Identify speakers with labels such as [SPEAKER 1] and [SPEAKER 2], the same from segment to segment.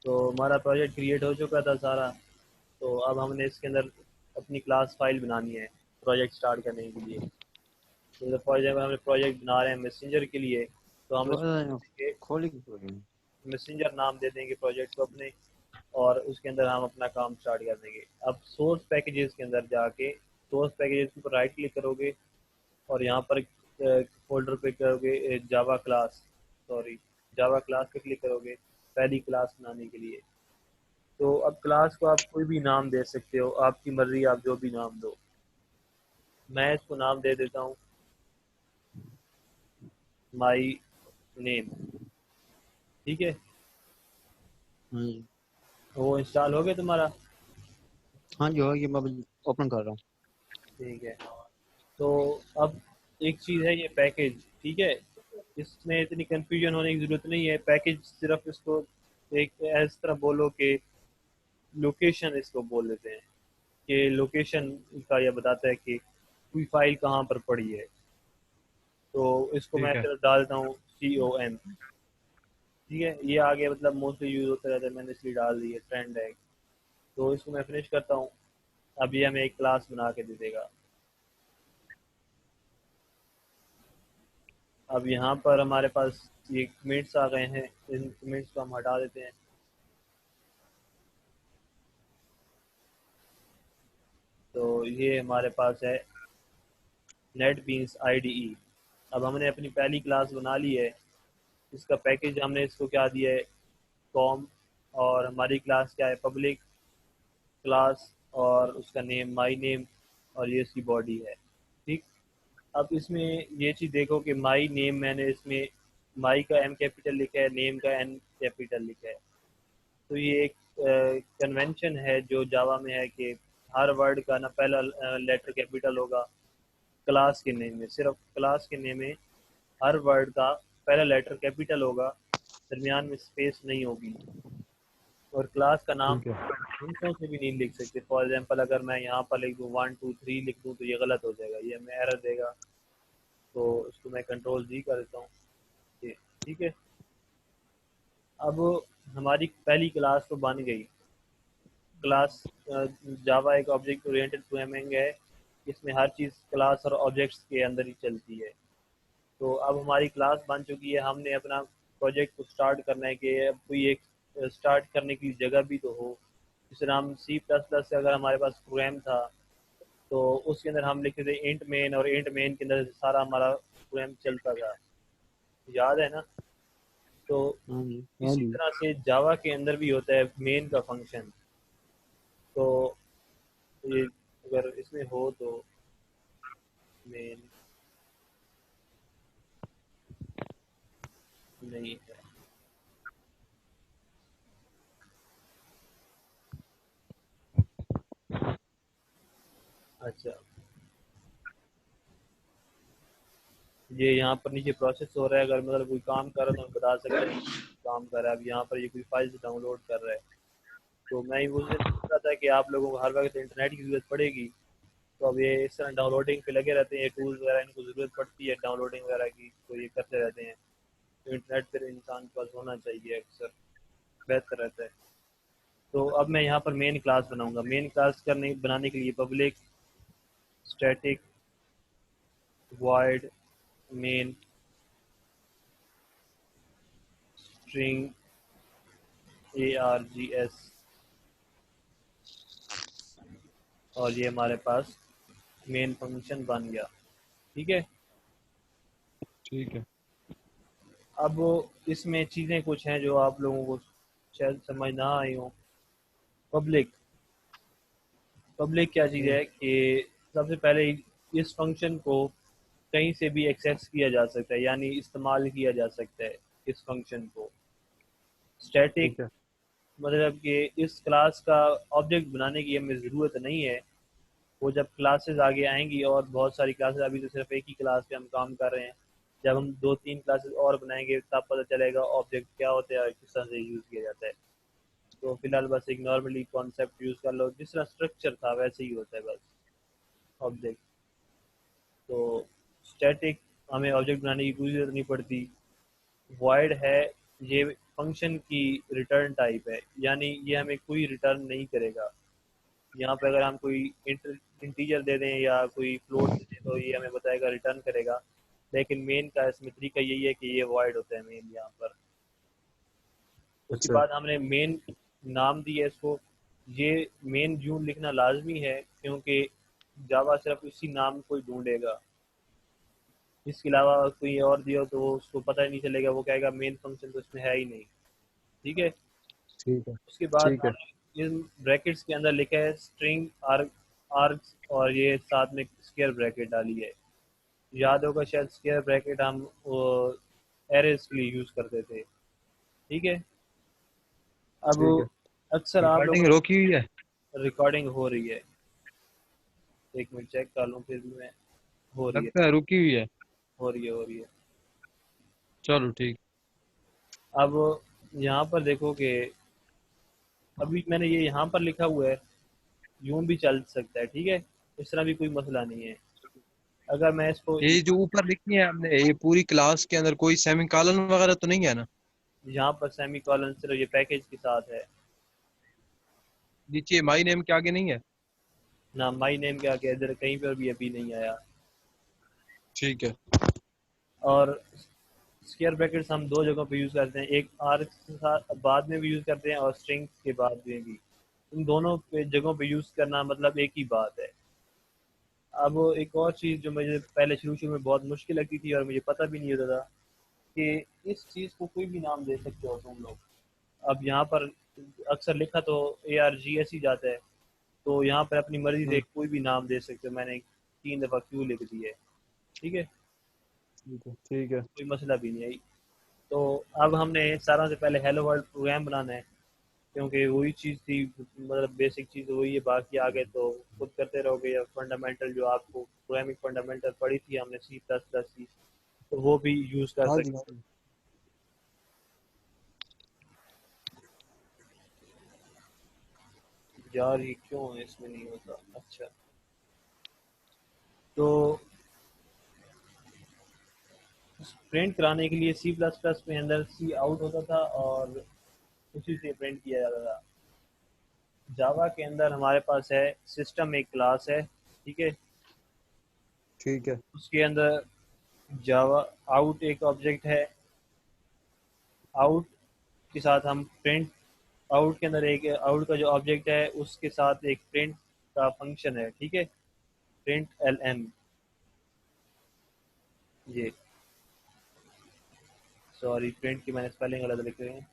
[SPEAKER 1] तो हमारा project create हो चुका था सारा। तो अब हमने इसके अंदर अपनी क्लास फाइल बनानी है प्रोजेक्ट स्टार्ट करने के लिए। तो फॉर एग्जाम्पल हमने प्रोजेक्ट बना रहे हैं मैसेंजर के लिए, तो हम इसको
[SPEAKER 2] तो खोली
[SPEAKER 1] मैसेंजर नाम दे देंगे प्रोजेक्ट को अपने, और उसके अंदर हम अपना काम स्टार्ट कर देंगे। अब सोर्स पैकेजेस के अंदर जाके सोर्स पैकेजेस के ऊपर राइट क्लिक करोगे और यहाँ पर फोल्डर पे करोगे Java class, sorry Java class पे क्लिक करोगे पहली क्लास बनाने के लिए। तो अब क्लास को आप कोई भी नाम दे सकते हो, आपकी मर्जी, आप जो भी नाम दो। मैं इसको नाम दे देता हूँ माई नेम। ठीक है,
[SPEAKER 2] हाँ
[SPEAKER 1] वो इंस्टॉल हो गया तुम्हारा?
[SPEAKER 2] हाँ जी, हो ये मैं अभी ओपन कर रहा हूँ।
[SPEAKER 1] ठीक है। तो अब एक चीज़ है ये पैकेज, ठीक है, इसमें इतनी कंफ्यूजन होने की ज़रूरत नहीं है। पैकेज सिर्फ इसको एक इस तरह बोलो कि लोकेशन इसको बोल देते हैं, कि लोकेशन का यह बताता है कि कोई फाइल कहाँ पर पड़ी है। तो इसको मैं
[SPEAKER 3] ठीक है।
[SPEAKER 1] सिर्फ डालता हूँ COM। ठीक है, ये आगे मतलब मोस्टली यूज़ होता रहता है, मैंने इसलिए डाल दी है, ट्रेंड है। तो इसको मैं फिनिश करता हूँ। अब ये हमें एक क्लास बना के दे देगा। अब यहाँ पर हमारे पास ये कमेंट्स आ गए हैं, इन कमेंट्स को हम हटा देते हैं। तो ये हमारे पास है NetBeans IDE। अब हमने अपनी पहली क्लास बना ली है। इसका पैकेज हमने इसको क्या दिया है, कॉम, और हमारी क्लास क्या है, पब्लिक क्लास, और उसका नेम माई नेम, और ये इसकी बॉडी है। ठीक। अब इसमें ये चीज़ देखो कि माई नेम, मैंने इसमें माई का M कैपिटल लिखा है, नेम का N कैपिटल लिखा है। तो ये एक कन्वेंशन है जो जावा में है कि हर वर्ड का ना पहला लेटर कैपिटल होगा। क्लास के नेम में, सिर्फ क्लास के नेम में हर वर्ड का पहला लेटर कैपिटल होगा, दरमियान में स्पेस नहीं होगी। और क्लास का नाम
[SPEAKER 3] ठीक है।
[SPEAKER 1] हिंसों से भी नहीं लिख सकते। फॉर एग्जांपल अगर मैं यहाँ पर लिख दूँ 1 2 3 लिख दूँ तो ये गलत हो जाएगा, ये हमें एरर देगा। तो इसको मैं कंट्रोल G कर देता हूँ। ठीक है। अब हमारी पहली क्लास तो बन गई। क्लास जावा एक ऑब्जेक्ट ओरिएंटेड प्रोग्रामिंग है, इसमें हर चीज़ क्लास और ऑब्जेक्ट्स के अंदर ही चलती है। तो अब हमारी क्लास बन चुकी है, हमने अपना प्रोजेक्ट को स्टार्ट करना है कि अब कोई एक स्टार्ट करने की जगह भी तो हो। जिस तरह हम C++ से अगर हमारे पास प्रोग्राम था तो उसके अंदर हम लिखते थे इंट मेन, और इंट मेन के अंदर सारा हमारा प्रोग्राम चलता था, याद है ना? तो
[SPEAKER 2] हाँ जी हाँ
[SPEAKER 1] इसी
[SPEAKER 2] जी।
[SPEAKER 1] तरह से जावा के अंदर भी होता है मेन का फंक्शन। तो ये अगर इसमें हो तो मेन नहीं है। अच्छा, ये यहाँ पर नीचे प्रोसेस हो रहा है, अगर मतलब कोई काम कर रहा है तो हमें बता सकते हैं काम कर रहा है। अब यहाँ पर ये कोई फाइल डाउनलोड कर रहा है। तो मैं ये उस दिन पूछ रहा था कि आप लोगों को हर वक्त इंटरनेट की ज़रूरत पड़ेगी, तो अब ये इस तरह डाउनलोडिंग पे लगे रहते हैं, ये टूल्स वगैरह इनको ज़रूरत पड़ती है डाउनलोडिंग वगैरह की, तो ये करते रहते हैं। तो इंटरनेट फिर इंसान के पास होना चाहिए, अक्सर बेहतर रहता है। तो अब मैं यहाँ पर मेन क्लास बनाऊंगा। मेन क्लास करने बनाने के लिए public static void main string ARGS, और ये हमारे पास मेन फंक्शन बन गया। ठीक है।
[SPEAKER 3] ठीक है।
[SPEAKER 1] अब इसमें चीज़ें कुछ हैं जो आप लोगों को शायद समझ ना आई हो। पब्लिक, पब्लिक क्या चीज़ है कि सबसे पहले इस फंक्शन को कहीं से भी एक्सेस किया जा सकता है, यानी इस्तेमाल किया जा सकता है इस फंक्शन को। स्टैटिक
[SPEAKER 3] ठीक है।
[SPEAKER 1] मतलब कि इस क्लास का ऑब्जेक्ट बनाने की हमें ज़रूरत नहीं है। वो जब क्लासेस आगे आएंगी, और बहुत सारी क्लासेस, अभी तो सिर्फ एक ही क्लास पे हम काम कर रहे हैं, जब हम 2 3 क्लासेस और बनाएंगे तब पता चलेगा ऑब्जेक्ट क्या होता है और किस तरह से यूज़ किया जाता है। तो फिलहाल बस एक नॉर्मली कॉन्सेप्ट यूज़ कर लो, जिस तरह स्ट्रक्चर था वैसे ही होता है बस ऑब्जेक्ट। तो स्टैटिक हमें ऑब्जेक्ट बनाने की कोई ज़रूरत नहीं पड़ती। वॉइड है, ये फंक्शन की रिटर्न टाइप है, यानी ये हमें कोई रिटर्न नहीं करेगा। यहाँ पे अगर हम कोई इंटीजर दे दें या कोई फ्लोट दे दें तो ये हमें बताएगा, रिटर्न करेगा। लेकिन मेन का इसमें तरीका यही है कि ये वॉइड होता है मेन यहाँ पर। उसके
[SPEAKER 3] अच्छा
[SPEAKER 1] बाद हमने मेन नाम दिया इसको। ये मेन यूं लिखना लाजमी है क्योंकि जावा सिर्फ इसी नाम को ही ढूंढेगा, इसके अलावा कोई और दिया हो तो वो उसको पता ही नहीं चलेगा, वो कहेगा मेन फंक्शन तो इसमें है ही नहीं। ठीक है।
[SPEAKER 3] ठीक है।
[SPEAKER 1] उसके बाद
[SPEAKER 3] ठीक है।
[SPEAKER 1] हमने इन ब्रैकेट्स के अंदर लिखा है स्ट्रिंग आर्ग आर्ग्स, और ये साथ में स्क्वायर ब्रैकेट डाली है। याद होगा शायद स्क्वायर ब्रैकेट हम एरेज के लिए यूज़ करते थे। ठीक है। अब
[SPEAKER 3] ठीक है।
[SPEAKER 1] अक्सर आप लोगों
[SPEAKER 3] रिकॉर्डिंग रोकी हुई है?
[SPEAKER 1] ने रिकॉर्डिंग हो रही है, एक मिनट चेक कर लूँ फिर भी मैं। हो रही है,
[SPEAKER 3] लगता है रुकी हुई है।
[SPEAKER 1] हो रही है, हो रही है।
[SPEAKER 3] चलो ठीक।
[SPEAKER 1] अब यहाँ पर देखो कि अभी मैंने ये यहाँ पर लिखा हुआ है, यूं भी चल सकता है। ठीक है, इस तरह भी कोई मसला नहीं है। अगर मैं इसको
[SPEAKER 3] ये जो ऊपर लिखी है हमने, ये पूरी क्लास के अंदर कोई सेमी कॉलन वगैरह तो नहीं है ना?
[SPEAKER 1] यहाँ पर सेमी कॉलन सिर्फ ये पैकेज के साथ है
[SPEAKER 3] नीचे माई नेम के आगे नहीं है?
[SPEAKER 1] ना, माई नेम के आगे इधर कहीं पर भी अभी नहीं आया।
[SPEAKER 3] ठीक है।
[SPEAKER 1] और स्क्वायर ब्रैकेट्स हम दो जगहों पे यूज़ करते हैं, एक आर के साथ बाद में भी यूज़ करते हैं और स्ट्रिंग के बाद में भी। इन दोनों पे जगहों पे यूज़ करना मतलब एक ही बात है। अब एक और चीज़ जो मुझे पहले शुरू शुरू में बहुत मुश्किल लगती थी और मुझे पता भी नहीं होता था कि इस चीज़ को कोई भी नाम दे सकते हो तुम लोग। अब यहाँ पर अक्सर लिखा तो ARGS ही जाता है, तो यहाँ पर अपनी मर्जी से
[SPEAKER 3] हम्म,
[SPEAKER 1] कोई भी नाम दे सकते हो। मैंने 3 दफ़ा क्यों लिख दी है। ठीक है,
[SPEAKER 3] ठीक है। ठीक है।
[SPEAKER 1] कोई मसला भी नहीं है। तो अब हमने सारा से पहले हेलो वर्ल्ड प्रोग्राम बनाना है, क्योंकि वही चीज़ थी, मतलब बेसिक चीज़ वही है। बाकी आगे तो खुद करते रहोगे, या फंडामेंटल जो आपको प्रोग्रामिंग फंडामेंटल पढ़ी थी हमने C++ की, तो वो भी यूज़ कर
[SPEAKER 3] हाँ जी,
[SPEAKER 1] सकते
[SPEAKER 3] हाँ
[SPEAKER 1] हो।
[SPEAKER 3] जी।
[SPEAKER 1] यार ये क्यों है, इसमें नहीं होता। अच्छा, तो प्रिंट कराने के लिए C++ में अंदर सी आउट होता था और उसी से प्रिंट किया जाता था। जावा के अंदर हमारे पास है सिस्टम, एक क्लास है। ठीक है,
[SPEAKER 3] ठीक है।
[SPEAKER 1] उसके अंदर जावा आउट एक ऑब्जेक्ट है। आउट के साथ हम प्रिंट, आउट के अंदर एक आउट का जो ऑब्जेक्ट है उसके साथ एक प्रिंट का फंक्शन है। ठीक है, प्रिंट LN। ये सॉरी, प्रिंट की मैंने स्पेलिंग गलत लिख रहे हैं।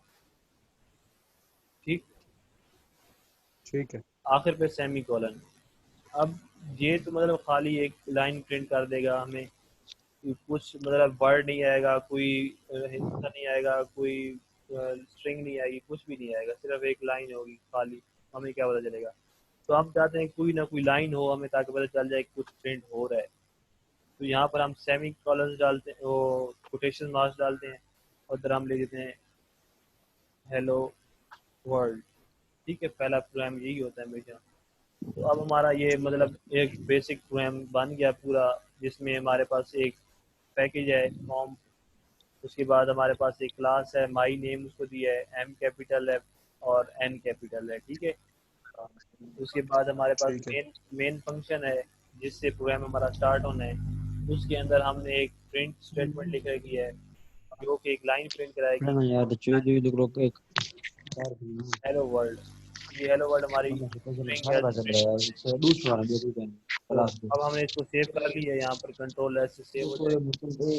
[SPEAKER 1] ठीक,
[SPEAKER 3] ठीक है।
[SPEAKER 1] आखिर पे सेमी कॉलन। अब ये तो मतलब खाली एक लाइन प्रिंट कर देगा हमें, कुछ मतलब वर्ड नहीं आएगा, कोई हिस्सा नहीं आएगा, कोई स्ट्रिंग नहीं आएगी, कुछ भी नहीं आएगा, सिर्फ एक लाइन होगी खाली। हमें क्या पता चलेगा। तो हम चाहते हैं कोई ना कोई लाइन हो हमें, ताकि पता चल जाए कि कुछ प्रिंट हो रहा है। तो यहाँ पर हम सेमी कॉलन डालते हैं, वो कोटेशन मार्क्स डालते हैं, और उधर हम ले लेते हैं हेलो वर्ल्ड। ठीक है, पहला प्रोग्राम यही होता है हमेशा। तो अब हमारा ये मतलब एक बेसिक प्रोग्राम बन गया पूरा, जिसमें हमारे पास एक पैकेज है फॉर्म। उसके बाद हमारे पास एक क्लास है, माई नेम उसको दिया है, M कैपिटल है और N कैपिटल है। ठीक है, उसके बाद हमारे पास
[SPEAKER 3] ठीक है।
[SPEAKER 1] मेन फंक्शन है, जिससे प्रोग्राम हमारा स्टार्ट होना है। उसके अंदर हमने एक प्रिंट स्टेटमेंट लिख रखी है, जो कि एक लाइन प्रिंट कराएगी,
[SPEAKER 2] Pernah ya ada cuy di grup एक यार
[SPEAKER 1] हेलो वर्ल्ड। ये हेलो वर्ल्ड हमारी
[SPEAKER 2] sama kita jadi
[SPEAKER 1] स्ट्रिंग
[SPEAKER 2] सारा
[SPEAKER 1] है जो
[SPEAKER 2] बात
[SPEAKER 1] प्रिंट
[SPEAKER 2] है
[SPEAKER 1] करना है।
[SPEAKER 2] से दूर वाला dia juga
[SPEAKER 1] तो
[SPEAKER 2] kelas tuh
[SPEAKER 1] अब हमने इसको सेव कर लिया है, यहाँ पर Ctrl+S से सेव हो
[SPEAKER 2] itu
[SPEAKER 1] जाएगा।
[SPEAKER 2] ya betul deh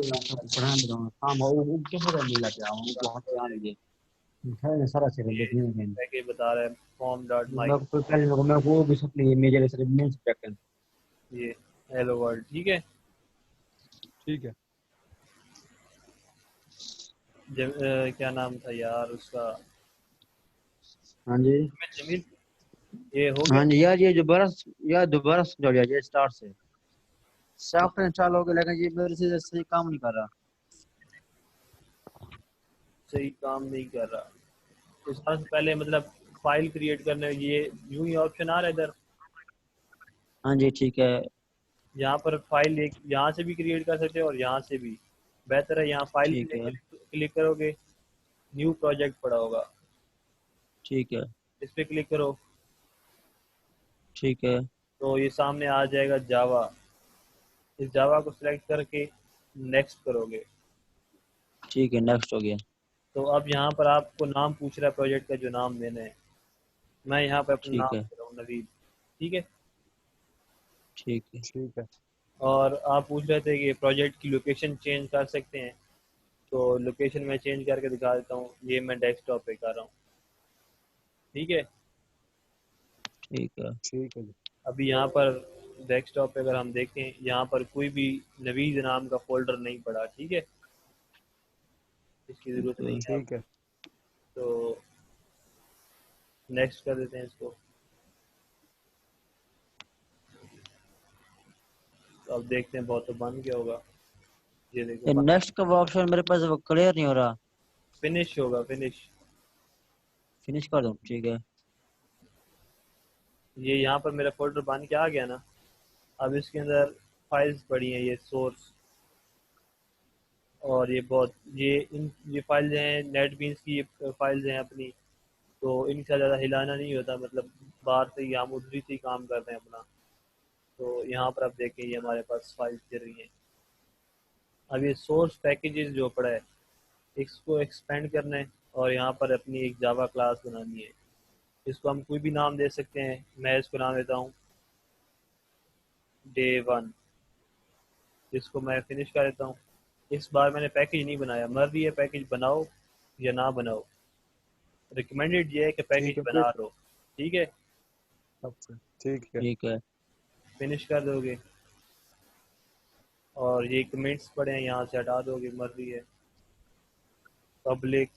[SPEAKER 2] pernah dong sama mungkin sudah milat ya untuk
[SPEAKER 1] transfer हो
[SPEAKER 2] hati
[SPEAKER 1] जाएगा।
[SPEAKER 2] aja saya सारा से
[SPEAKER 1] ये
[SPEAKER 2] देखने में
[SPEAKER 1] पैकेज बता रहा है फॉर्म डॉट माई,
[SPEAKER 2] मैं कोई पहले मैं वो भी सकती मेजर से मेंस बैकएंड
[SPEAKER 1] ये हेलो वर्ल्ड। ठीक है,
[SPEAKER 3] ठीक है।
[SPEAKER 1] क्या नाम था यार उसका,
[SPEAKER 2] हाँ जी
[SPEAKER 1] जमील। ये हो गया।
[SPEAKER 2] हाँ जी यार दोबारा समझाओ यार ये स्टार्ट से सॉफ्टवेयर इंस्टॉल हो गया लेकिन ये मेरे से सही काम नहीं कर रहा
[SPEAKER 1] सही काम नहीं कर रहा। तो सबसे पहले मतलब फाइल क्रिएट करने, ये यूं ही ऑप्शन आ रहा है इधर।
[SPEAKER 2] हाँ जी ठीक है
[SPEAKER 1] यहाँ पर फाइल एक यहाँ से भी क्रिएट कर सकते हो और यहाँ से भी। बेहतर है यहाँ फाइल के
[SPEAKER 2] ठीक
[SPEAKER 1] लिए
[SPEAKER 2] है
[SPEAKER 1] क्लिक करोगे, न्यू प्रोजेक्ट पड़ा होगा,
[SPEAKER 2] ठीक है।
[SPEAKER 1] इस पे क्लिक करो
[SPEAKER 2] ठीक है।
[SPEAKER 1] तो ये सामने आ जाएगा जावा। इस जावा को सिलेक्ट करके नेक्स्ट करोगे।
[SPEAKER 2] ठीक है, नेक्स्ट हो गया।
[SPEAKER 1] तो अब यहाँ पर आपको नाम पूछ रहा है प्रोजेक्ट का, जो नाम देना है। मैं यहाँ पे अपना
[SPEAKER 2] ठीक
[SPEAKER 1] नाम
[SPEAKER 2] है।
[SPEAKER 1] दे रहा हूँ नवीद। ठीक है।
[SPEAKER 2] ठीक है।
[SPEAKER 3] ठीक है।
[SPEAKER 1] और आप पूछ रहे थे कि प्रोजेक्ट की लोकेशन चेंज कर सकते हैं, तो लोकेशन मैं चेंज करके दिखा देता हूँ। ये मैं डेस्कटॉप पे कर रहा हूँ। ठीक है।
[SPEAKER 2] ठीक है।
[SPEAKER 3] ठीक है जी।
[SPEAKER 1] अभी यहाँ पर डेस्कटॉप पे अगर हम देखें, यहाँ पर कोई भी नवीद नाम का फोल्डर नहीं पड़ा। ठीक है, इसकी ज़रूरत नहीं है अब।
[SPEAKER 3] ठीक है।
[SPEAKER 1] तो नेक्स्ट कर देते हैं इसको। तो अब देखते हैं बहुत तो बन गया होगा। ये देखो
[SPEAKER 2] ये
[SPEAKER 1] बन,
[SPEAKER 2] नेक्स्ट का ऑप्शन मेरे पास वो क्लियर नहीं हो रहा।
[SPEAKER 1] फिनिश होगा, फिनिश।
[SPEAKER 2] फिनिश कर दूं? ठीक है।
[SPEAKER 1] ये यहाँ पर मेरा फोल्डर बन के आ गया ना। अब इसके अंदर फाइल्स पड़ी हैं, ये सोर्स और ये बहुत ये फाइल्स हैं नेट बीन्स की, ये फाइल्स हैं अपनी। तो इनका ज़्यादा हिलाना नहीं होता, मतलब बाहर से ही हम उधरी से ही काम करते हैं अपना। तो यहाँ पर आप देखें, ये हमारे पास फाइल्स चल रही हैं। अब ये सोर्स पैकेजेस जो पड़ा है, इसको एक्सपेंड करना है और यहाँ पर अपनी एक जावा क्लास बनानी है। इसको हम कोई भी नाम दे सकते हैं। मैं इसको नाम देता हूँ day1। इसको मैं फिनिश कर देता हूँ। इस बार मैंने पैकेज नहीं बनाया, मर्जी है पैकेज बनाओ या ना बनाओ। रिकमेंडेड ये है कि पैकेज
[SPEAKER 3] ठीक है फिर।
[SPEAKER 1] बना लो। ठीक है।
[SPEAKER 3] अच्छा, ठीक है।
[SPEAKER 2] ठीक है।
[SPEAKER 1] फिनिश कर दोगे और ये कमेंट्स पड़े हैं, यहाँ से हटा दोगे, मर्जी है। पब्लिक,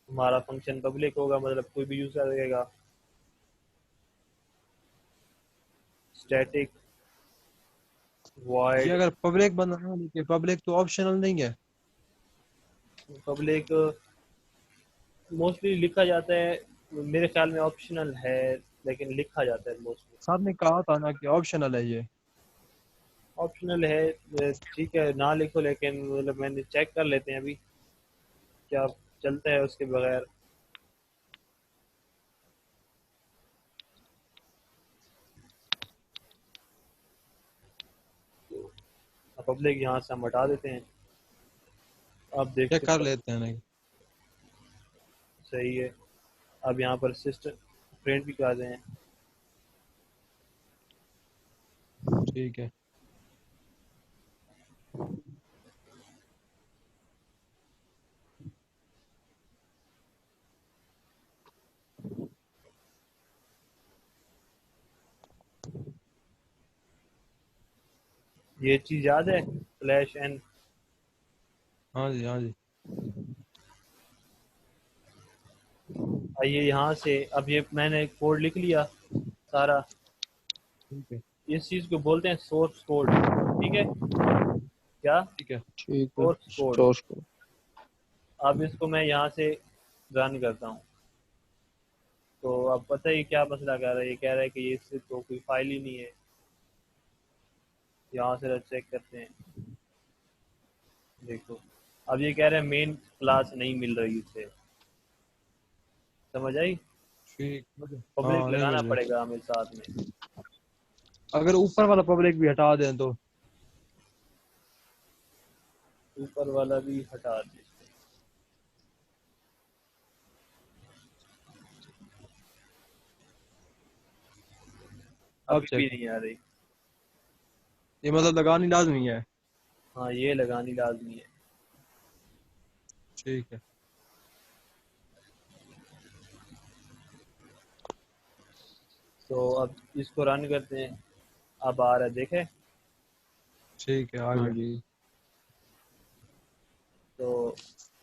[SPEAKER 1] हमारा फंक्शन पब्लिक होगा, मतलब कोई भी यूज़ करेगा। स्टैटिक
[SPEAKER 3] ये
[SPEAKER 1] वॉइड।
[SPEAKER 3] अगर पब्लिक बनाना है, लेकिन पब्लिक तो ऑप्शनल नहीं है।
[SPEAKER 1] पब्लिक मोस्टली लिखा जाता है, मेरे ख्याल में ऑप्शनल है, लेकिन लिखा जाता है मोस्टली।
[SPEAKER 3] साहब ने कहा था ना कि ऑप्शनल है ये।
[SPEAKER 1] ऑप्शनल है, ठीक है ना लिखो, लेकिन मतलब मैंने चेक कर लेते हैं अभी क्या चलता है उसके बगैर। पब्लिक यहाँ से हम हटा देते हैं। अब
[SPEAKER 3] चेक
[SPEAKER 1] देखते
[SPEAKER 3] कर
[SPEAKER 1] हैं।
[SPEAKER 3] लेते हैं नहीं।
[SPEAKER 1] सही है। अब यहाँ पर सिस्टम प्रिंट भी कर दें हैं।
[SPEAKER 3] ठीक है।
[SPEAKER 1] ये चीज़ याद है, स्लैश एन।
[SPEAKER 3] हाँ जी, हाँ जी।
[SPEAKER 1] ये यहाँ से अब ये मैंने कोड लिख लिया सारा।
[SPEAKER 3] ठीक है।
[SPEAKER 1] इस चीज़ को बोलते हैं सोर्स कोड। ठीक है। क्या?
[SPEAKER 3] ठीक है।
[SPEAKER 2] ठीक है।
[SPEAKER 1] Source code.
[SPEAKER 2] स्टोर को।
[SPEAKER 1] अब इसको मैं यहाँ से रन करता हूँ। तो अब पता है क्या मसला कर रहा है। ये कह रहा है कि ये इससे तो कोई फाइल ही नहीं है। यहाँ से चेक करते हैं। देखो, अब ये कह रहे हैं मेन क्लास नहीं मिल रही इसे। समझ आई?
[SPEAKER 3] ठीक।
[SPEAKER 1] पब्लिक
[SPEAKER 3] हाँ, नहीं
[SPEAKER 1] लगाना
[SPEAKER 3] मिल रही।
[SPEAKER 1] पड़ेगा हमें साथ में।
[SPEAKER 3] अगर ऊपर वाला पब्लिक भी हटा दें तो।
[SPEAKER 1] ऊपर वाला भी हटा दे।
[SPEAKER 3] अब
[SPEAKER 1] अभी भी
[SPEAKER 3] चेक।
[SPEAKER 1] नहीं आ रही।
[SPEAKER 3] ये मतलब लगानी लाजमी है।
[SPEAKER 1] हाँ, ये लगानी लाजमी है।
[SPEAKER 3] ठीक है।
[SPEAKER 1] तो अब इसको रन करते हैं। अब आ रहा है, देखे?
[SPEAKER 3] ठीक है, आ
[SPEAKER 2] हाँ
[SPEAKER 3] गया।
[SPEAKER 2] जी।
[SPEAKER 1] तो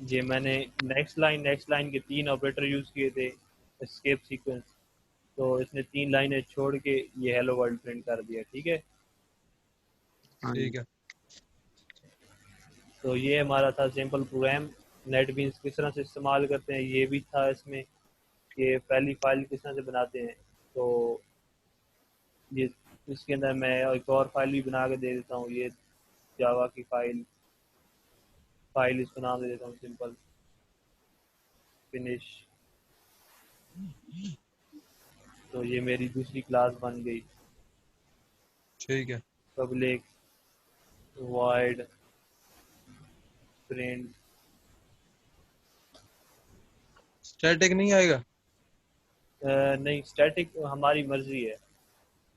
[SPEAKER 1] ये मैंने नेक्स्ट लाइन के 3 ऑपरेटर यूज़ किए थे, एस्केप सीक्वेंस। तो इसने 3 लाइनें छोड़ के ये हेलो वर्ल्ड प्रिंट कर दिया। ठीक है।
[SPEAKER 2] हाँ जी।
[SPEAKER 3] ठीक है।
[SPEAKER 1] तो ये हमारा था सिंपल प्रोग्राम। नेट बीन्स किस तरह से इस्तेमाल करते हैं ये भी था इसमें। ये पहली फाइल किस तरह से बनाते हैं। तो ये इसके अंदर मैं एक और फाइल भी बना के दे देता हूँ। ये जावा की फाइल इसको नाम दे देता हूँ सिंपल। फिनिश। तो ये मेरी दूसरी क्लास बन गई,
[SPEAKER 3] ठीक है।
[SPEAKER 1] Public void print.
[SPEAKER 3] स्टैटिक नहीं आएगा?
[SPEAKER 1] नहीं, स्टैटिक हमारी मर्जी है,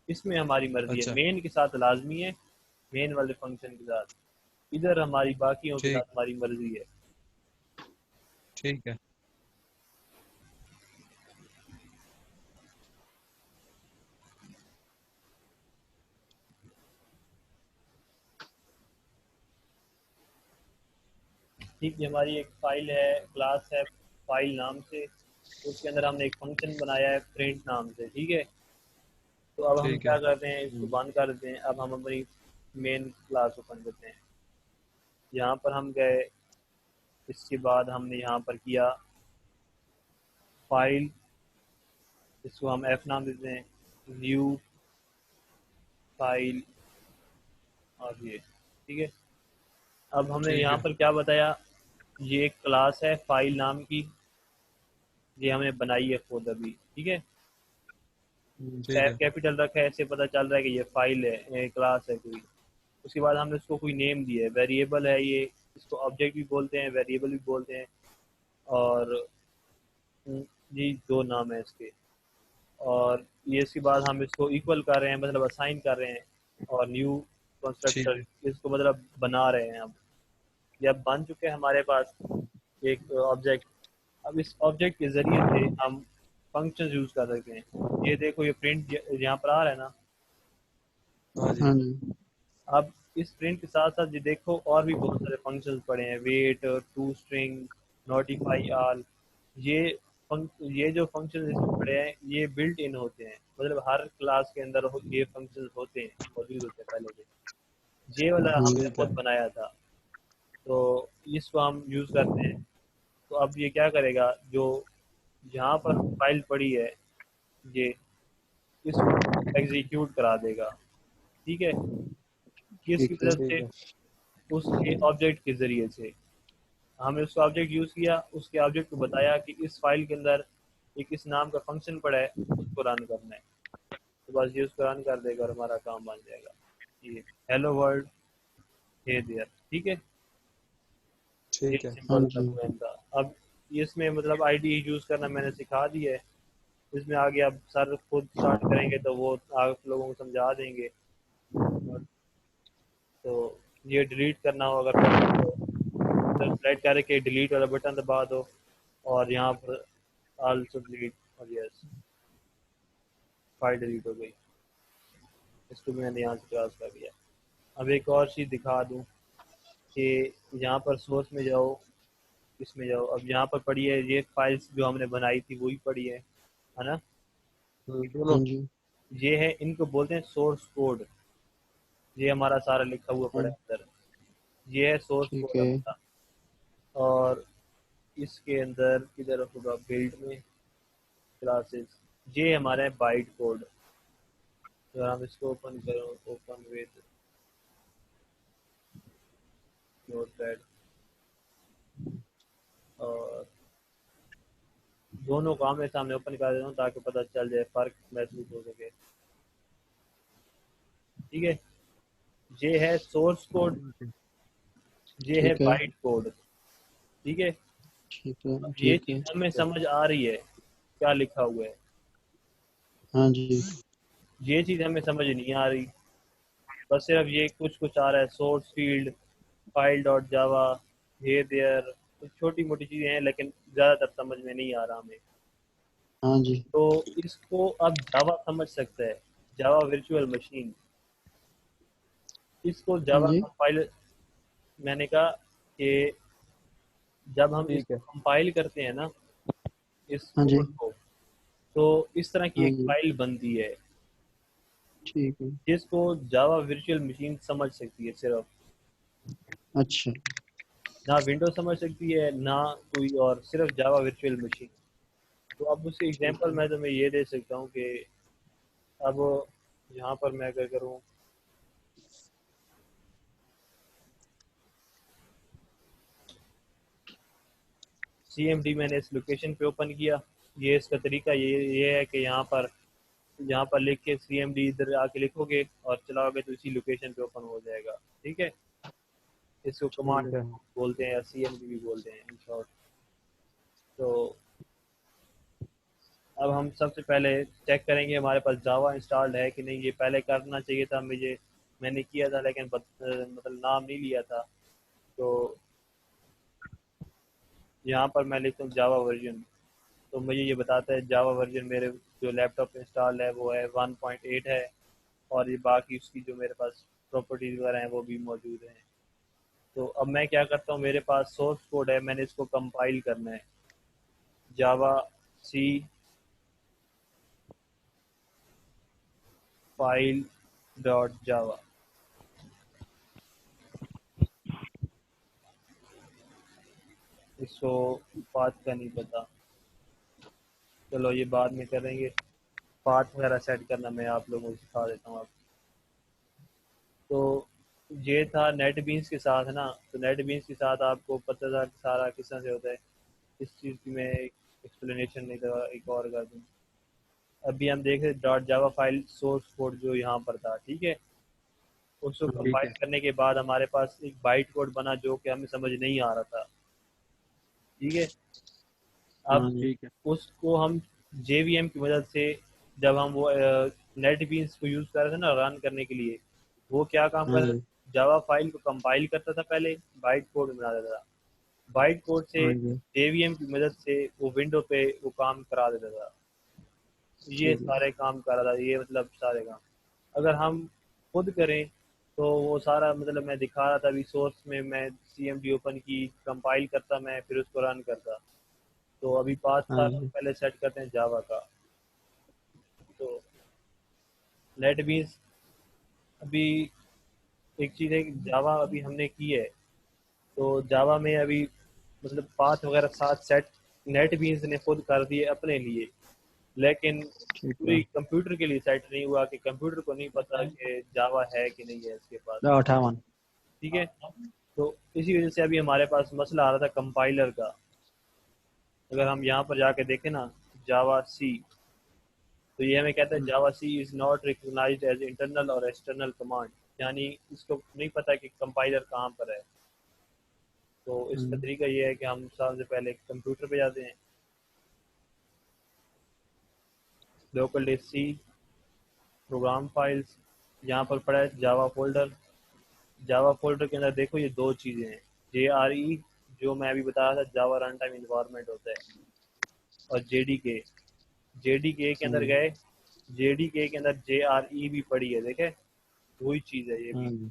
[SPEAKER 1] इसमें हमारी मर्जी है।
[SPEAKER 3] अच्छा
[SPEAKER 1] मेन के साथ लाजमी है, मेन वाले फंक्शन के साथ। इधर हमारी बाकियों के
[SPEAKER 3] ठीक,
[SPEAKER 1] साथ हमारी मर्जी है।
[SPEAKER 3] ठीक है।
[SPEAKER 1] ठीक, ये हमारी एक फाइल है, क्लास है फाइल नाम से। उसके अंदर हमने एक फंक्शन बनाया है प्रिंट नाम से, ठीक है। तो अब हम
[SPEAKER 3] ठीक
[SPEAKER 1] क्या
[SPEAKER 3] है।
[SPEAKER 1] करते हैं, इसको बंद कर देते हैं। अब हम अपनी मेन क्लास ओपन करते हैं। यहाँ पर हम गए, इसके बाद हमने यहाँ पर किया फाइल, इसको हम एफ नाम देते हैं, न्यू फाइल, और ये ठीक है। अब हमने
[SPEAKER 3] ठीक
[SPEAKER 1] यहाँ
[SPEAKER 3] है।
[SPEAKER 1] पर क्या बताया, ये एक क्लास है फाइल नाम की, ये हमने बनाई है खुद अभी, ठीक है।
[SPEAKER 3] ठीक है।
[SPEAKER 1] कैपिटल रखा है, ऐसे पता चल रहा है कि ये फाइल है, क्लास है कोई। उसके बाद हमने उसको कोई नेम दिया है, वेरिएबल है ये। इसको ऑब्जेक्ट भी बोलते हैं, वेरिएबल भी बोलते हैं। और ये दो नाम है इसके। और ये इसके बाद हम इसको इक्वल कर रहे हैं, मतलब असाइन कर रहे हैं। और न्यू
[SPEAKER 3] ठीक
[SPEAKER 1] कंस्ट्रक्टर
[SPEAKER 3] है।
[SPEAKER 1] इसको मतलब बना रहे हैं। अब ये अब बन चुके हैं हमारे पास एक ऑब्जेक्ट। अब इस ऑब्जेक्ट के ज़रिए से हम फंक्शंस यूज़ कर सकते हैं। ये देखो, ये प्रिंट यहाँ पर आ रहा है ना।
[SPEAKER 3] हाँ जी।
[SPEAKER 2] हाँ जी।
[SPEAKER 1] अब इस प्रिंट के साथ साथ ये देखो और भी बहुत सारे फंक्शंस पड़े हैं, wait, to string, notify all. ये ये जो फंक्शन इसमें पड़े हैं, ये बिल्ट इन होते हैं, मतलब हर क्लास के अंदर ये फंक्शंस होते हैं, मौजूद होते हैं पहले से। ये वाला
[SPEAKER 2] हाँ
[SPEAKER 1] हमने
[SPEAKER 3] ठीक है।
[SPEAKER 1] खुद बनाया था, तो इसको हम यूज़ करते हैं। तो अब ये क्या करेगा, जो जहाँ पर फाइल पड़ी है, ये इसको एग्जीक्यूट करा देगा, ठीक है। किसकी
[SPEAKER 2] ठीक है।
[SPEAKER 1] मदद
[SPEAKER 3] ठीक
[SPEAKER 1] से,
[SPEAKER 3] है।
[SPEAKER 1] उसके ऑब्जेक्ट के ज़रिए से। हमने उसका ऑब्जेक्ट यूज़ किया, उसके ऑब्जेक्ट को बताया कि इस फाइल के अंदर एक इस नाम का फंक्शन पड़ा है, उसको रन करना है। तो बस ये उसको रन कर देगा और हमारा काम बन जाएगा। ये हेलो वर्ल्ड, हे देयर, ठीक है। ये
[SPEAKER 3] ठीक है।
[SPEAKER 2] हाँ
[SPEAKER 1] सिंपल सा
[SPEAKER 2] जी।
[SPEAKER 1] प्रोग्राम था। अब इसमें मतलब आईडी यूज़ करना मैंने सिखा दिया है। इसमें आगे अब सर खुद स्टार्ट करेंगे तो वो आप लोगों को समझा देंगे। और तो ये डिलीट करना हो अगर फाइल को, तो सेलेक्ट करके डिलीट वाला बटन दबा दो, और यहाँ पर आल्सो डिलीट, और यस, फाइल डिलीट हो गई। इसको भी मैंने यहाँ से क्रॉस कर दिया। अब एक और चीज़ दिखा दूँ कि यहाँ पर सोर्स में जाओ, इसमें जाओ। अब यहाँ पर पड़ी है ये फाइल्स जो हमने बनाई थी, वही पड़ी है ना।
[SPEAKER 3] दोनों।
[SPEAKER 2] हाँ जी।
[SPEAKER 1] ये है, इनको बोलते हैं सोर्स कोड। ये हमारा सारा लिखा हुआ
[SPEAKER 2] हाँ,
[SPEAKER 1] पड़ा है अंदर, ये है सोर्स
[SPEAKER 2] ठीक
[SPEAKER 1] कोड
[SPEAKER 2] है।
[SPEAKER 1] हमारा। और इसके अंदर किधर होगा, बिल्ड में, क्लासेस, ये हमारे बाइट कोड। तो हम इसको ओपन करो, ओपन विद नोटपैड, और दोनों को आमने सामने ओपन कर देता हूँ ताकि पता चल जाए, फर्क महसूस हो सके, ठीक है। ये है सोर्स कोड, ये है
[SPEAKER 2] ठीक है।
[SPEAKER 1] बाइट कोड, ठीक है।
[SPEAKER 2] ठीक है।
[SPEAKER 1] अब ये
[SPEAKER 2] ठीक है।
[SPEAKER 1] चीज़ हमें समझ आ रही है क्या लिखा हुआ है,
[SPEAKER 2] हाँ जी।
[SPEAKER 1] ये चीज़ हमें समझ नहीं आ रही। बस सिर्फ ये कुछ कुछ आ रहा है, source field, file dot Java, hey there, कुछ छोटी मोटी चीज़ें हैं, लेकिन ज़्यादातर समझ में नहीं आ रहा हमें।
[SPEAKER 2] हाँ जी।
[SPEAKER 1] तो इसको अब जावा समझ सकता है, जावा वर्चुअल मशीन। इसको
[SPEAKER 2] हाँ
[SPEAKER 1] जावा
[SPEAKER 2] जी।
[SPEAKER 1] कंपाइलर, मैंने कहा कि जब हम
[SPEAKER 3] ठीक
[SPEAKER 1] इसको
[SPEAKER 3] है।
[SPEAKER 1] कंपाइल करते हैं ना, इस
[SPEAKER 2] हाँ जी।
[SPEAKER 1] कोड को, तो इस तरह की
[SPEAKER 2] हाँ
[SPEAKER 1] एक
[SPEAKER 2] जी।
[SPEAKER 1] फाइल बनती है,
[SPEAKER 2] ठीक है।
[SPEAKER 1] जिसको जावा वर्चुअल मशीन समझ सकती है सिर्फ।
[SPEAKER 2] अच्छा।
[SPEAKER 1] ना विंडो समझ सकती है, ना कोई और, सिर्फ जावा वर्चुअल मशीन। तो अब उसकी
[SPEAKER 2] ठीक
[SPEAKER 1] एग्जांपल
[SPEAKER 2] है।
[SPEAKER 1] मैं तुम्हें ये दे सकता हूँ कि अब यहाँ पर मैं अगर करूँ, CMD मैंने इस लोकेशन पे ओपन किया। ये इसका तरीका ये है कि यहाँ पर लिख के CMD इधर आके लिखोगे और चलाओगे तो इसी लोकेशन पे ओपन हो जाएगा। ठीक है, इसको
[SPEAKER 2] ठीक
[SPEAKER 1] कमांड
[SPEAKER 2] है।
[SPEAKER 1] बोलते हैं या CMD भी बोलते हैं इन शॉर्ट। तो अब हम सबसे पहले चेक करेंगे हमारे पास जावा इंस्टॉल्ड है कि नहीं। ये पहले करना चाहिए था मुझे, मैंने किया था लेकिन मतलब नाम नहीं लिया था। तो यहाँ पर मैं लिखता हूँ जावा वर्जन, तो मुझे ये बताता है जावा वर्जन मेरे जो लैपटॉप पे इंस्टॉल है वो है 1.8 है, और ये बाकी उसकी जो मेरे पास प्रॉपर्टीज वगैरह हैं वो भी मौजूद हैं। तो अब मैं क्या करता हूँ, मेरे पास सोर्स कोड है, मैंने इसको कंपाइल करना है। जावा सी फाइल डॉट जावा, इसको पाथ का नहीं पता, चलो ये बाद में करेंगे। पाथ वगैरह सेट करना मैं आप लोगों को सिखा देता हूँ। तो ये था नेट बीन्स के साथ ना। तो नेट बीन्स के साथ आपको पता था कि सारा किस तरह से होता है। इस चीज़ की मैं एक्सप्लेनेशन नहीं था, एक और कर दूँ। अभी हम देख रहे dot Java file source code जो यहाँ पर था, ठीक है। उसको
[SPEAKER 2] ठीक
[SPEAKER 1] कंपाइल
[SPEAKER 2] है।
[SPEAKER 1] करने के बाद हमारे पास एक बाइट कोड बना जो कि हमें समझ नहीं आ रहा था, ठीक है। अब
[SPEAKER 2] ठीक है।
[SPEAKER 1] उसको हम JVM की मदद से, जब हम वो नेट बीन्स को यूज़ कर रहे थे ना रन करने के लिए, वो क्या काम
[SPEAKER 2] हाँ
[SPEAKER 1] कर रहा
[SPEAKER 2] जी।
[SPEAKER 1] था, जावा फाइल को कंपाइल करता था, पहले बाइट कोड बना देता था। बाइट कोड से
[SPEAKER 2] हाँ जी।
[SPEAKER 1] JVM की मदद से वो विंडो पे वो काम करा देता था। ये
[SPEAKER 2] ठीक है।
[SPEAKER 1] सारे काम कर रहा था, ये मतलब सारे काम अगर हम खुद करें तो वो सारा मतलब मैं दिखा रहा था अभी सोर्स में, मैं CMD ओपन की कंपाइल करता, मैं फिर उसको रन करता। तो अभी पाँच
[SPEAKER 2] हाँ
[SPEAKER 1] साल
[SPEAKER 2] जी।
[SPEAKER 1] पहले सेट करते हैं जावा का। तो नेट बीन्स अभी एक चीज़ है कि जावा अभी हमने की है, तो जावा में अभी मतलब पाथ वगैरह साथ सेट नेट बीन्स ने खुद कर दिए अपने लिए, लेकिन
[SPEAKER 2] ठीक है।
[SPEAKER 1] पूरी कंप्यूटर के लिए सेट नहीं हुआ कि कंप्यूटर को नहीं पता कि जावा है कि नहीं है इसके पास।
[SPEAKER 2] 58।
[SPEAKER 1] ठीक है, तो इसी वजह से अभी हमारे पास मसला आ रहा था कंपाइलर का। अगर हम यहाँ पर जाके देखें ना, जावा सी, तो ये हमें कहता है javac is not recognized as internal और एक्सटर्नल कमांड, यानी इसको नहीं पता कि कंपाइलर कहाँ पर है। तो इसका तरीका ये है कि हम सबसे पहले कंप्यूटर पे जाते हैं, local disk C, program files, यहाँ पर पड़ा है जावा फोल्डर। जावा फोल्डर के अंदर देखो ये दो चीज़ें हैं, JRE जो मैं अभी बता रहा था जावा रन टाइम इन्वायरमेंट होता है, और JDK के अंदर गए, JDK के अंदर JRE भी पड़ी है, देखे वही चीज़ है ये
[SPEAKER 2] हाँ
[SPEAKER 1] भी।
[SPEAKER 2] जी।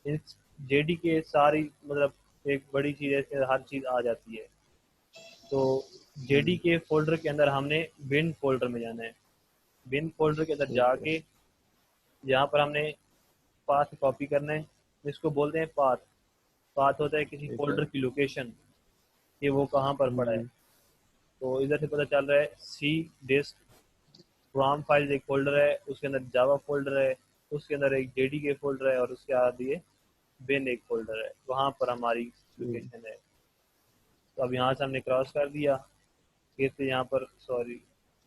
[SPEAKER 1] इस JDK सारी मतलब एक बड़ी चीज़ है, इसके हर चीज़ आ जाती है। तो JDK फोल्डर के अंदर हमने बिन फोल्डर में जाना है। बिन फोल्डर के अंदर
[SPEAKER 2] ठीक है।
[SPEAKER 1] जाके यहाँ पर हमने पाथ कॉपी करना है, इसको बोलते हैं पाथ। पाथ होता है किसी
[SPEAKER 2] ठीक है।
[SPEAKER 1] फोल्डर की लोकेशन, कि वो कहाँ पर पड़ा है। तो इधर से पता चल रहा है सी डिस्क प्रोग्राम फाइल्स एक फोल्डर है, उसके अंदर जावा फोल्डर है, उसके अंदर एक JDK फोल्डर है, और उसके आगे ये बिन एक फोल्डर है, वहाँ पर हमारी लोकेशन है। तो अब यहाँ से हमने क्रॉस कर दिया, फिर से यहाँ पर सॉरी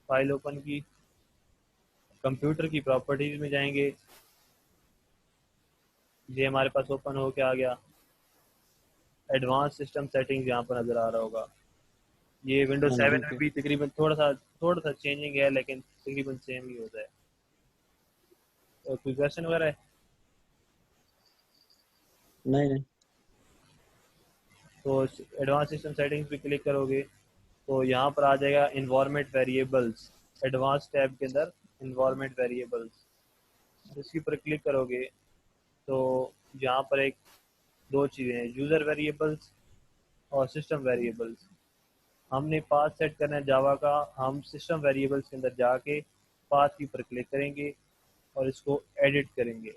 [SPEAKER 1] फाइल ओपन की, कंप्यूटर की प्रॉपर्टीज में जाएंगे, ये हमारे पास ओपन हो के आ गया। एडवांस सिस्टम सेटिंग्स यहाँ पर नज़र आ रहा होगा। ये विंडोज
[SPEAKER 2] हाँ
[SPEAKER 1] 7
[SPEAKER 2] ठीक
[SPEAKER 1] में
[SPEAKER 2] है।
[SPEAKER 1] भी तकरीबन थोड़ा सा चेंजिंग है, लेकिन तकरीबन सेम ही होता है। और कोई क्वेश्चन वगैरह है?
[SPEAKER 2] नहीं नहीं।
[SPEAKER 1] तो एडवांस सिस्टम सेटिंग्स पे क्लिक करोगे तो यहाँ पर आ जाएगा इन्वायरमेंट वेरिएबल्स, एडवांस टैब के अंदर इन्वायरमेंट वेरिएबल्स, इसके ऊपर क्लिक करोगे तो यहाँ पर एक दो चीज़ें हैं, यूज़र वेरिएबल्स और सिस्टम वेरिएबल्स। हमने पाथ सेट करना है जावा का, हम सिस्टम वेरिएबल्स के अंदर जाके पाथ के ऊपर क्लिक करेंगे और इसको एडिट करेंगे।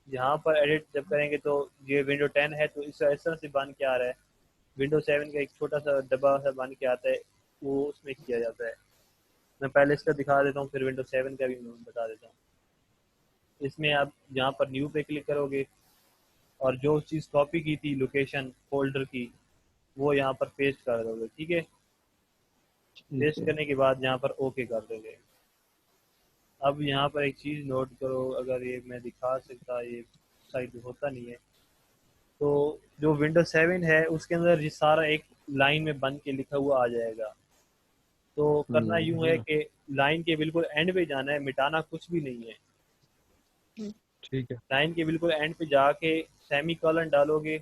[SPEAKER 1] यहाँ पर एडिट जब करेंगे तो ये विंडो 10 है तो इस तरह से बन के आ रहा है। विंडो 7 का एक छोटा सा डब्बा सा बन के आता है, वो उसमें किया जाता है। मैं पहले इसका दिखा देता हूँ, फिर विंडो 7 का भी मैं बता देता हूँ। इसमें आप यहाँ पर न्यू पे क्लिक करोगे और जो चीज़ कॉपी की थी लोकेशन फोल्डर की, वो यहाँ पर पेस्ट कर दोगे, ठीक है। पेस्ट करने के बाद यहाँ पर ओके कर दोगे। अब यहाँ पर एक चीज़ नोट करो, अगर ये मैं दिखा सकता, ये साइड होता नहीं है, तो जो विंडोज 7 है उसके अंदर ये सारा एक लाइन में बन के लिखा हुआ आ जाएगा। तो करना यूं है कि लाइन के बिल्कुल एंड पे जाना है, मिटाना कुछ भी नहीं है।
[SPEAKER 3] ठीक है।
[SPEAKER 1] लाइन के बिल्कुल एंड पे जाके सेमी कॉलन डालोगे।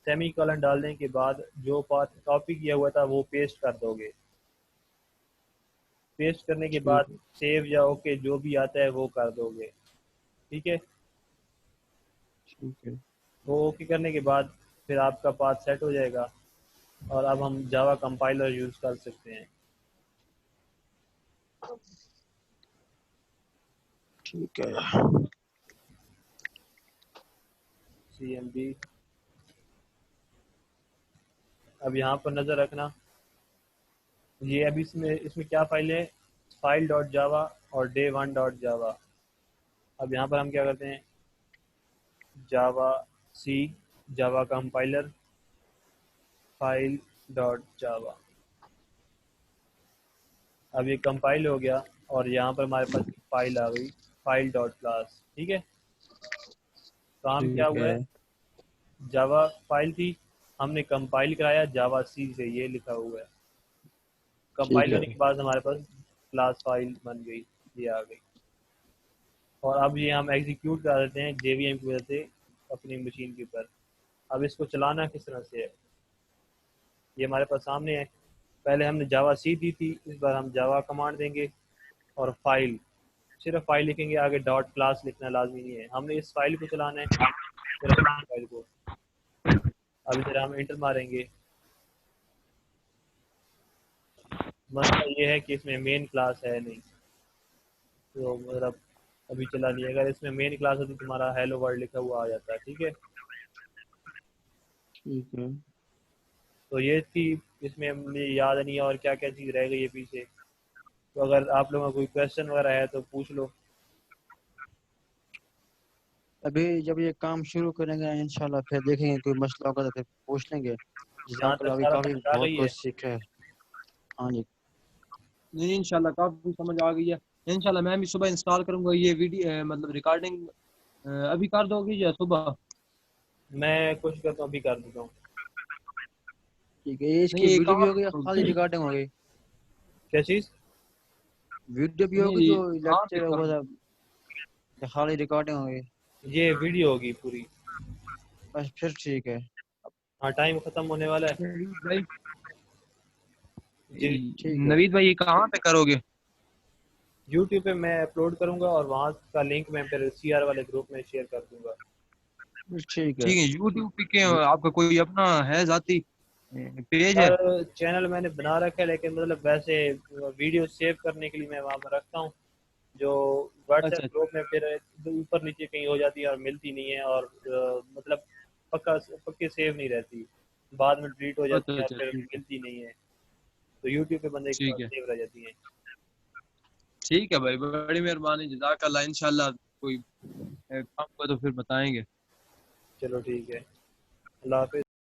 [SPEAKER 1] सेमी कॉलन डालने के बाद जो पाथ कॉपी किया हुआ था वो पेस्ट कर दोगे। पेस्ट करने के बाद सेव या ओके जो भी आता है वो कर दोगे, ठीक है।
[SPEAKER 2] ठीक है।
[SPEAKER 1] वो ओके करने के बाद फिर आपका पाथ सेट हो जाएगा और अब हम जावा कंपाइलर यूज़ कर सकते हैं।
[SPEAKER 2] ठीक है।
[SPEAKER 1] CMD। अब यहाँ पर नज़र रखना, ये अभी इसमें क्या फाइल है, फाइल डॉट जावा और day1 डॉट जावा। अब यहाँ पर हम क्या करते हैं, javac Java compiler file dot Java. अब ये कंपाइल हो गया और यहाँ पर हमारे पास फाइल आ गई, फाइल डॉट क्लास, ठीक है। काम क्या हुआ है, जावा फाइल थी, हमने कंपाइल कराया जावा सी से, ये लिखा हुआ है। कंपाइल होने के बाद हमारे पास क्लास फाइल बन गई, ये आ गई। और अब ये हम एग्जीक्यूट कर देते हैं JVM की वजह से अपनी मशीन के ऊपर। अब इसको चलाना किस तरह से है, ये हमारे पास सामने है। पहले हमने जावा सी दी थी, इस बार हम जावा कमांड देंगे और फाइल, सिर्फ फाइल लिखेंगे, आगे डॉट क्लास लिखना लाजमी नहीं है, हमने इस फाइल को चलाना है, सिर्फ फाइल को। अब इधर हम इंटर मारेंगे। मसला ये है कि इसमें मेन क्लास है नहीं, तो मतलब अभी चला नहीं है। अगर इसमें मेन क्लास होती तो तुम्हारा हेलो वर्ल्ड लिखा हुआ आ जाता है, ठीक है।
[SPEAKER 2] ठीक है।
[SPEAKER 1] तो ये थी, इसमें मुझे याद नहीं है और क्या क्या चीज़ रह गई है पीछे। तो अगर आप लोगों का कोई क्वेश्चन वगैरह है तो पूछ लो।
[SPEAKER 2] अभी जब ये काम शुरू करेंगे इंशाल्लाह फिर देखेंगे, कोई मसला होगा तो फिर पूछ लेंगे।
[SPEAKER 1] यहाँ तक
[SPEAKER 2] जज़ाकल्लाह, अभी
[SPEAKER 1] सारा
[SPEAKER 2] काफी
[SPEAKER 1] समझ आ
[SPEAKER 2] बहुत
[SPEAKER 1] गई है।
[SPEAKER 2] कुछ सीखा है। हाँ जी।
[SPEAKER 3] नहीं इंशाल्लाह काफी समझ आ गई है। इंशाल्लाह मैं भी सुबह इंस्टॉल करूंगा ये वीडियो, मतलब रिकॉर्डिंग अभी कर दोगी या सुबह?
[SPEAKER 1] मैं कोशिश करता हूँ अभी कर देता हूँ।
[SPEAKER 2] ठीक है। ये
[SPEAKER 3] नहीं
[SPEAKER 2] इसकी
[SPEAKER 3] ये
[SPEAKER 2] वीडियो भी
[SPEAKER 3] कहाँ
[SPEAKER 2] हो गई या
[SPEAKER 3] पे
[SPEAKER 2] खाली रिकॉर्डिंग हो गई?
[SPEAKER 1] क्या चीज़?
[SPEAKER 2] वीडियो भी
[SPEAKER 3] नहीं
[SPEAKER 2] होगी जो
[SPEAKER 3] कहाँ पे
[SPEAKER 2] लेक्चर हुआ था, या खाली रिकॉर्डिंग हो गई?
[SPEAKER 1] ये वीडियो होगी पूरी।
[SPEAKER 2] बस फिर ठीक है।
[SPEAKER 1] हाँ, टाइम ख़त्म होने वाला है
[SPEAKER 3] भाई?
[SPEAKER 1] जी।
[SPEAKER 2] ठीक है।
[SPEAKER 3] नवीद भाई ये कहाँ पे करोगे?
[SPEAKER 1] YouTube पे मैं अपलोड करूँगा और वहाँ का लिंक मैं फिर CR वाले ग्रुप में शेयर कर दूँगा।
[SPEAKER 2] ठीक है।
[SPEAKER 3] ठीक है। यूट्यूब पे क्या आपका कोई अपना है जाती पेज है?
[SPEAKER 1] यार चैनल मैंने बना रखा है, लेकिन मतलब वैसे वीडियो सेव करने के लिए मैं वहाँ पर रखता हूँ, जो व्हाट्सएप
[SPEAKER 3] अच्छा
[SPEAKER 1] ग्रुप में फिर ऊपर नीचे कहीं हो जाती है और मिलती नहीं है, और मतलब पक्के सेव नहीं रहती, बाद में डिलीट हो
[SPEAKER 3] अच्छा
[SPEAKER 1] जाती है और
[SPEAKER 3] अच्छा
[SPEAKER 1] फिर
[SPEAKER 3] ठीक है।
[SPEAKER 1] मिलती नहीं है। तो यूट्यूब पे बंदे के पास
[SPEAKER 3] ठीक है।
[SPEAKER 1] सेव रह जाती हैं।
[SPEAKER 3] ठीक है भाई, बड़ी मेहरबानी, जज़ाकल्लाह। इंशाल्लाह कोई काम को तो फिर बताएंगे।
[SPEAKER 1] चलो ठीक है, अल्लाह हाफिज़।